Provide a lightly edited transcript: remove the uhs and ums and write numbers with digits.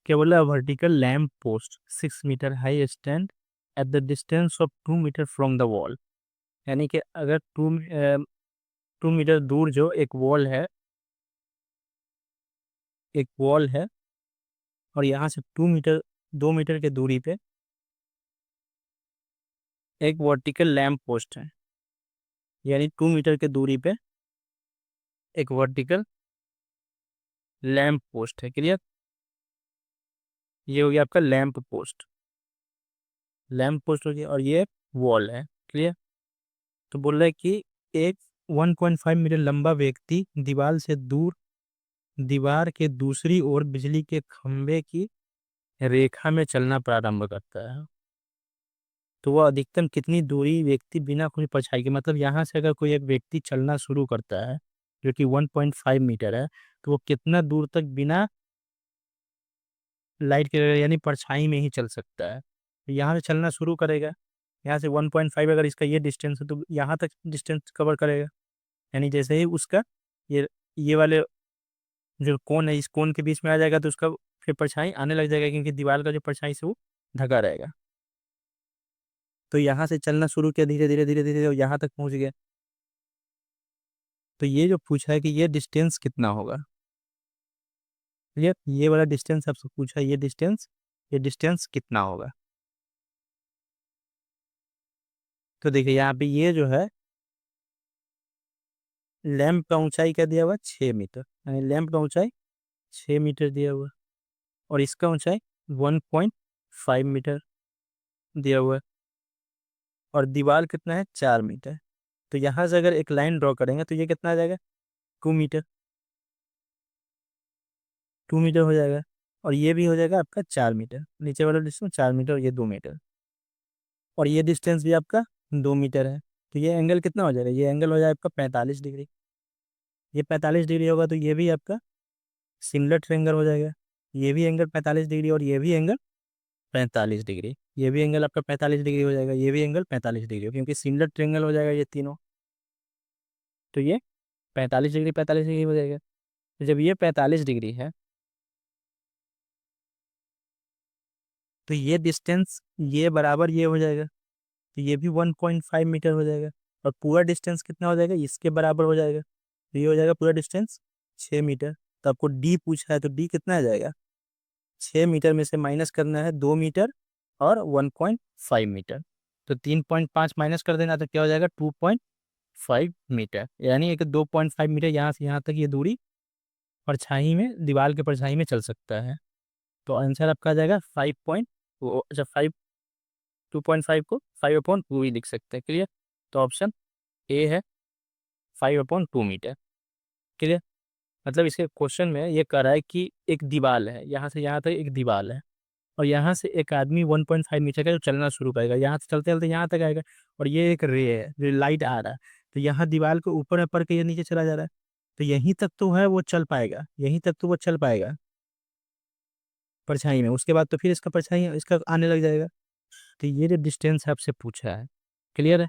क्या बोला, vertical lamp post 6 metre high stand at the distance of 2 metre from the wall. यानी कि अगर 2 मीटर दूर जो एक वॉल है और यहाँ से 2 मीटर 2 मीटर के दूरी पे एक वर्टिकल लैम्प पोस्ट है। यानी 2 मीटर के दूरी पे एक वर्टिकल लैम्प पोस्ट है। क्लियर? ये हो गया आपका लैम्प पोस्ट हो गया, और ये वॉल है। क्लियर? तो बोल रहा है कि एक 1.5 मीटर लंबा व्यक्ति दीवार के दूसरी ओर बिजली के खंभे की रेखा में चलना प्रारंभ करता है। तो वह अधिकतम कितनी दूरी व्यक्ति बिना कोई परछाई के, मतलब यहाँ से अगर कोई एक व्यक्ति चलना शुरू करता है जो कि 1.5 मीटर है, तो वो कितना दूर तक बिना लाइट के यानी परछाई में ही चल सकता है। तो यहाँ से चलना शुरू करेगा, यहाँ से 1.5 अगर इसका ये डिस्टेंस है तो यहाँ तक डिस्टेंस कवर करेगा। यानी जैसे ही उसका ये ये वाले जो कोन है, इस कोन के बीच में आ जाएगा तो उसका फिर परछाई आने लग जाएगा, क्योंकि दीवार का जो परछाई से वो ढका रहेगा। तो यहाँ से चलना शुरू किया, धीरे धीरे धीरे धीरे यहाँ तक पहुँच गया। तो ये जो पूछा है कि ये डिस्टेंस कितना होगा। ये वाला डिस्टेंस आपसे पूछा है, ये डिस्टेंस कितना होगा। तो देखिए यहाँ पे ये जो है लैंप का ऊंचाई क्या दिया हुआ है, 6 मीटर। यानी लैंप का ऊंचाई 6 मीटर दिया हुआ है, और इसका ऊंचाई 1.5 मीटर दिया हुआ है, और दीवार कितना है, 4 मीटर। तो यहाँ से अगर एक लाइन ड्रॉ करेंगे तो ये कितना आ जाएगा, 2 मीटर। 2 मीटर हो जाएगा, और ये भी हो जाएगा आपका 4 मीटर। नीचे वाला डिस्टेंस 4 मीटर, और ये 2 मीटर, और ये डिस्टेंस भी आपका 2 मीटर है। तो ये एंगल कितना हो जाएगा, ये एंगल हो जाएगा आपका 45 डिग्री। ये 45 डिग्री होगा तो ये भी आपका सिमिलर ट्रायंगल हो जाएगा। ये भी एंगल 45 डिग्री, और ये भी एंगल 45 डिग्री। ये भी एंगल आपका 45 डिग्री हो जाएगा, ये भी एंगल 45 डिग्री, क्योंकि सिमिलर ट्रायंगल हो जाएगा ये तीनों। तो ये 45 डिग्री 45 डिग्री हो जाएगा। तो जब ये 45 डिग्री है तो ये डिस्टेंस ये बराबर ये हो जाएगा, तो ये भी 1.5 मीटर हो जाएगा। और पूरा डिस्टेंस कितना हो जाएगा, इसके बराबर हो जाएगा। तो ये हो जाएगा पूरा डिस्टेंस 6 मीटर। तो आपको डी पूछा है, तो डी कितना आ जाएगा, 6 मीटर में से माइनस करना है 2 मीटर और 1.5 मीटर। तो 3.5 माइनस कर देना तो क्या हो जाएगा, 2.5 मीटर। यानी एक 2.5 मीटर यहाँ से यहाँ तक ये दूरी परछाई में, दीवार के परछाई में चल सकता है। तो आंसर आपका आ जाएगा 5 अच्छा 2.5 को 5/2 ही लिख सकते हैं। क्लियर? तो ऑप्शन ए है 5/2 मीटर। क्लियर? मतलब इसके क्वेश्चन में ये कह रहा है कि एक दीवार है, यहाँ से यहाँ तक एक दीवार है, और यहाँ से एक आदमी 1.5 मीटर का जो चलना शुरू करेगा, यहाँ से चलते चलते यहाँ तक आएगा, और ये एक रे है जो लाइट आ रहा है, तो यहाँ दीवार को ऊपर में पड़ के ये नीचे चला जा रहा है। तो यहीं तक तो है वो चल पाएगा, यहीं तक तो वो चल पाएगा परछाई में। उसके बाद तो फिर इसका परछाई इसका आने लग जाएगा। तो ये जो डिस्टेंस है आपसे पूछा है। क्लियर है?